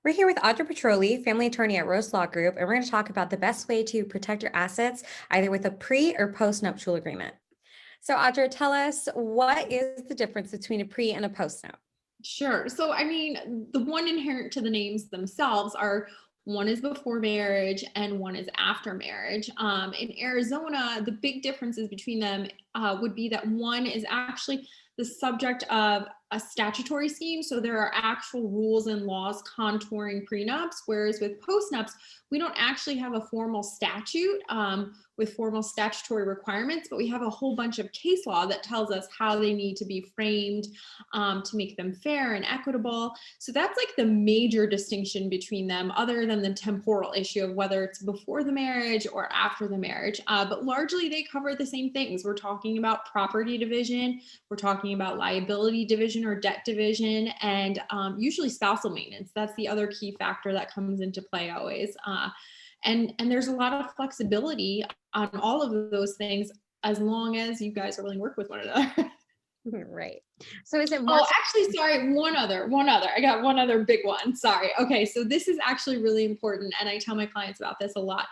We're here with Audra Petrolle, family attorney at Rose Law Group, and we're going to talk about the best way to protect your assets, either with a pre or post-nuptial agreement. So, Audra, tell us, what is the difference between a pre and a post-nup? Sure. So, I mean, the one inherent to the names themselves are one is before marriage and one is after marriage. In Arizona, the big differences between them would be that one is actually the subject of a statutory scheme. So there are actual rules and laws contouring prenups, whereas with postnups, we don't actually have a formal statute with formal statutory requirements, but we have a whole bunch of case law that tells us how they need to be framed to make them fair and equitable. So that's like the major distinction between them, other than the temporal issue of whether it's before the marriage or after the marriage. But largely they cover the same things. We're talking about property division, we're talking about liability division or debt division, and usually spousal maintenance. That's the other key factor that comes into play always. And there's a lot of flexibility on all of those things as long as you guys are willing to work with one another. Right. So is it more? Oh, actually, sorry, one other. I got one other big one. Sorry. Okay, so this is actually really important, and I tell my clients about this a lot.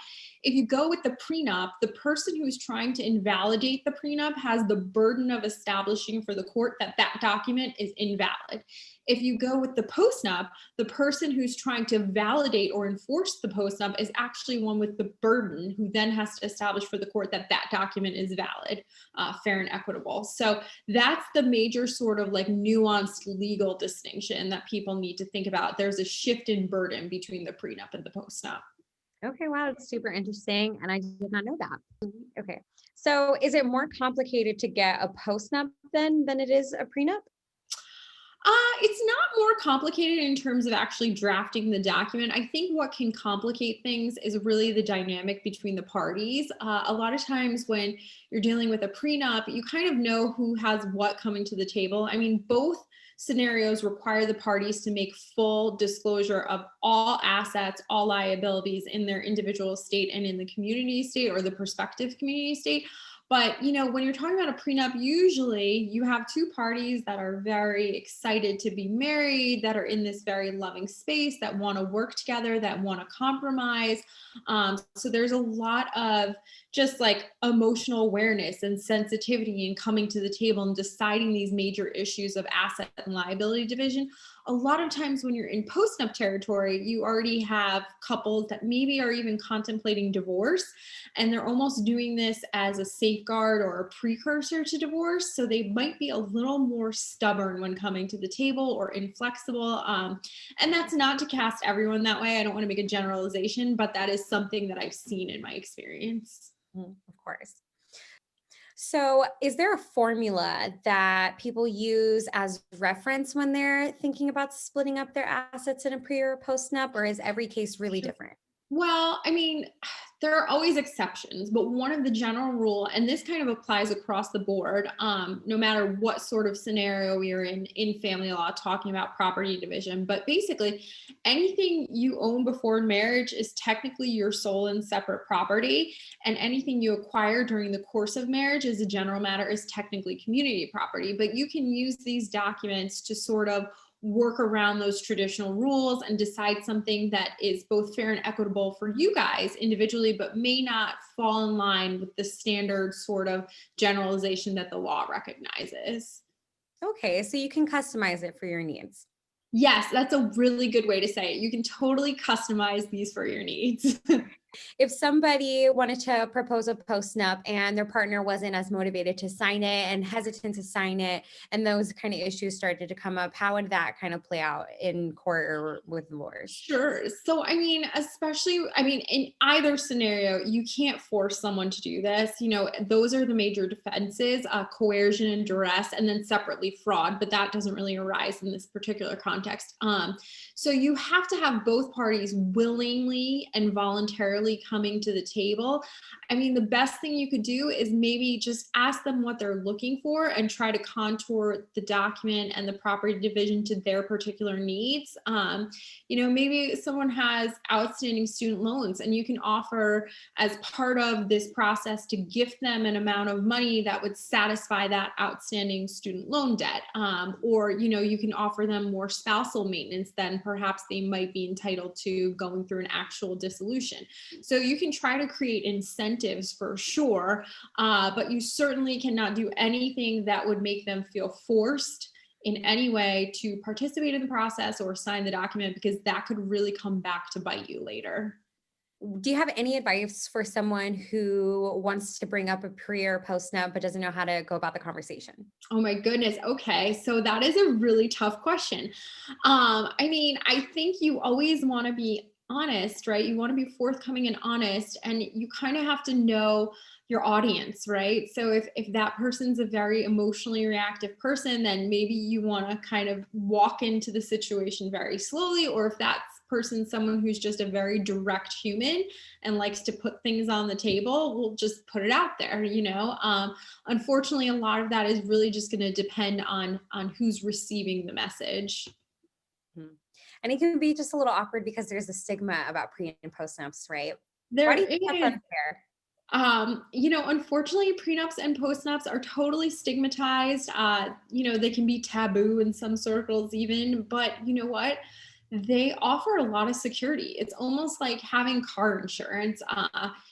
If you go with the prenup, the person who's trying to invalidate the prenup has the burden of establishing for the court that that document is invalid. If you go with the postnup, the person who's trying to validate or enforce the postnup is actually one with the burden, who then has to establish for the court that that document is valid, fair and equitable. So that's the major sort of like nuanced legal distinction that people need to think about. There's a shift in burden between the prenup and the postnup. Okay, wow, it's super interesting, and I did not know that. Okay, so is it more complicated to get a post-nup then than it is a prenup? It's not more complicated in terms of actually drafting the document. I think what can complicate things is really the dynamic between the parties. A lot of times when you're dealing with a prenup, you kind of know who has what coming to the table. I mean, both scenarios require the parties to make full disclosure of all assets, all liabilities in their individual estate and in the community estate or the prospective community estate. But, you know, when you're talking about a prenup, usually you have two parties that are very excited to be married, that are in this very loving space, that want to work together, that want to compromise. So there's a lot of just like emotional awareness and sensitivity in coming to the table and deciding these major issues of asset and liability division. A lot of times when you're in postnup territory, you already have couples that maybe are even contemplating divorce, and they're almost doing this as a safeguard or a precursor to divorce. So they might be a little more stubborn when coming to the table or inflexible. And that's not to cast everyone that way. I don't want to make a generalization, but that is something that I've seen in my experience. Of course. So, is there a formula that people use as reference when they're thinking about splitting up their assets in a pre or post-nup, or is every case really different? Well, I mean, there are always exceptions, but one of the general rule, and this kind of applies across the board, no matter what sort of scenario you're in family law, talking about property division. But basically, anything you own before marriage is technically your sole and separate property, and anything you acquire during the course of marriage, as a general matter, is technically community property. But you can use these documents to sort of work around those traditional rules and decide something that is both fair and equitable for you guys individually, but may not fall in line with the standard sort of generalization that the law recognizes. Okay, so you can customize it for your needs. Yes, that's a really good way to say it. You can totally customize these for your needs. If somebody wanted to propose a post-nup and their partner wasn't as motivated to sign it and hesitant to sign it, and those kind of issues started to come up, how would that kind of play out in court or with lawyers? Sure. So, I mean, in either scenario, you can't force someone to do this. You know, those are the major defenses, coercion and duress, and then separately fraud, but that doesn't really arise in this particular context. So you have to have both parties willingly and voluntarily rarely coming to the table. I mean, the best thing you could do is maybe just ask them what they're looking for and try to contour the document and the property division to their particular needs. Maybe someone has outstanding student loans and you can offer as part of this process to gift them an amount of money that would satisfy that outstanding student loan debt. Or you can offer them more spousal maintenance than perhaps they might be entitled to going through an actual dissolution. So you can try to create incentives for sure, but you certainly cannot do anything that would make them feel forced in any way to participate in the process or sign the document, because that could really come back to bite you later. Do you have any advice for someone who wants to bring up a pre or postnup but doesn't know how to go about the conversation? Oh my goodness. Okay. So that is a really tough question. I think you always want to be honest, right? You want to be forthcoming and honest, and you kind of have to know your audience, right? So if that person's a very emotionally reactive person, then maybe you want to kind of walk into the situation very slowly. Or if that person's someone who's just a very direct human and likes to put things on the table, we'll just put it out there. Unfortunately, a lot of that is really just going to depend on who's receiving the message. And it can be just a little awkward because there's a stigma about pre and postnups, right? There Why do you think is. that's unfair? Unfortunately, prenups and postnups are totally stigmatized. They can be taboo in some circles even, but you know what? They offer a lot of security. It's almost like having car insurance.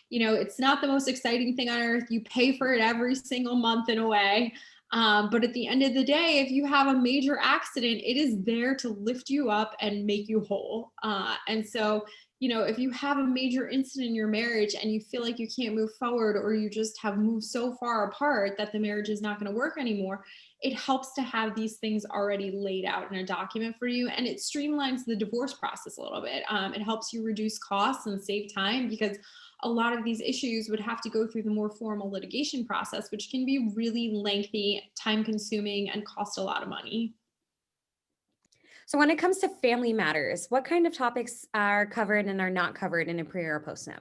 It's not the most exciting thing on earth. You pay for it every single month in a way. But at the end of the day, if you have a major accident, it is there to lift you up and make you whole. And so, if you have a major incident in your marriage and you feel like you can't move forward, or you just have moved so far apart that the marriage is not going to work anymore, it helps to have these things already laid out in a document for you. And it streamlines the divorce process a little bit. It helps you reduce costs and save time, because a lot of these issues would have to go through the more formal litigation process, which can be really lengthy, time consuming, and cost a lot of money. So when it comes to family matters, what kind of topics are covered and are not covered in a pre or postnup?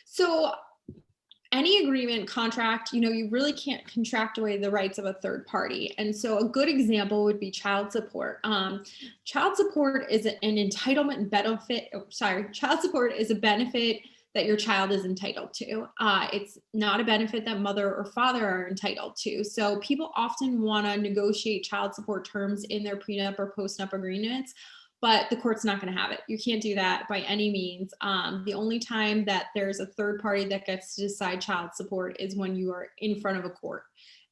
So any agreement, contract, you really can't contract away the rights of a third party. And so a good example would be child support. Child support is an entitlement benefit. Child support is a benefit that your child is entitled to. It's not a benefit that mother or father are entitled to. So people often want to negotiate child support terms in their prenup or postnup agreements, but the court's not going to have it. You can't do that by any means. The only time that there's a third party that gets to decide child support is when you are in front of a court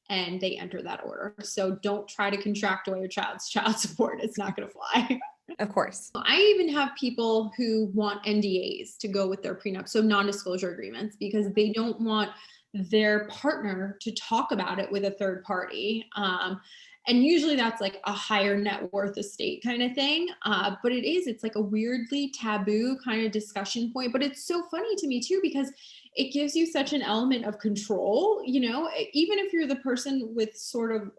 and they enter that order. So don't try to contract away your child's child support. It's not going to fly. Of course. I even have people who want NDAs to go with their prenup, so non-disclosure agreements, because they don't want their partner to talk about it with a third party. And usually that's like a higher net worth estate kind of thing. But it's like a weirdly taboo kind of discussion point. But it's so funny to me too, because it gives you such an element of control, even if you're the person with sort of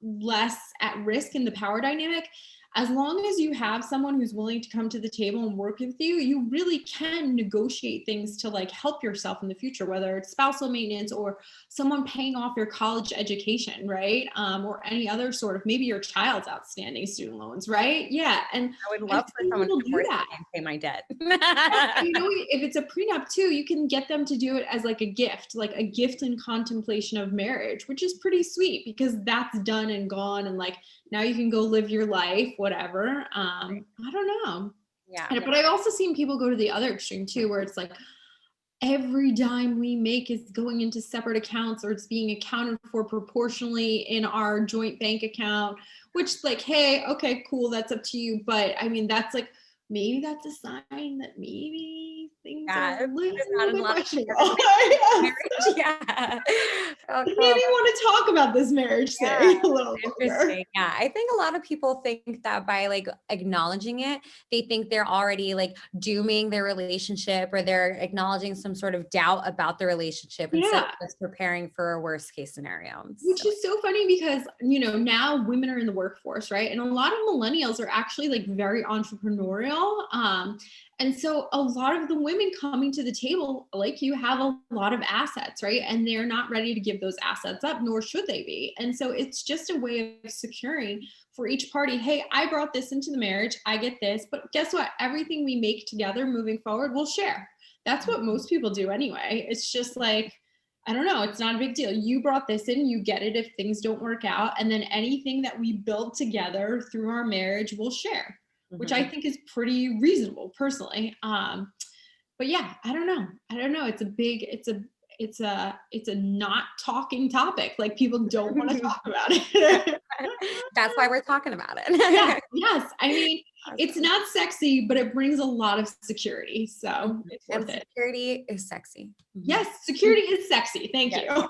less at risk in the power dynamic. As long as you have someone who's willing to come to the table and work with you, you really can negotiate things to like help yourself in the future, whether it's spousal maintenance or someone paying off your college education, right? Or any other sort of, maybe your child's outstanding student loans, right? Yeah. And I would love for someone to force me and pay my debt. If it's a prenup too, you can get them to do it as like a gift in contemplation of marriage, which is pretty sweet, because that's done and gone. And like, now you can go live your life, whatever. I don't know. Yeah. But I've also seen people go to the other extreme too, where it's like every dime we make is going into separate accounts, or it's being accounted for proportionally in our joint bank account, which like, hey, okay, cool. That's up to you. But I mean, that's like, maybe that's a sign that maybe things are a little bit questionable. Yeah. Maybe you want to talk about this marriage thing a little interesting. Yeah. I think a lot of people think that by like acknowledging it, they think they're already like dooming their relationship, or they're acknowledging some sort of doubt about the relationship instead of just preparing for a worst case scenario. Which is so funny because, now women are in the workforce, right? And a lot of millennials are actually like very entrepreneurial. And so a lot of the women coming to the table, like you, have a lot of assets, right? And they're not ready to give those assets up, nor should they be. And so it's just a way of securing for each party, hey, I brought this into the marriage, I get this, but guess what? Everything we make together moving forward, we'll share. That's what most people do anyway. It's just like, I don't know, it's not a big deal. You brought this in, you get it if things don't work out. And then anything that we build together through our marriage, we'll share, which I think is pretty reasonable personally. But yeah, I don't know. It's a not talking topic. Like, people don't want to talk about it. That's why we're talking about it. Yeah, yes. I mean, it's not sexy, but it brings a lot of security. So it's worth And it. security is sexy. Yes, security is sexy. Thank you.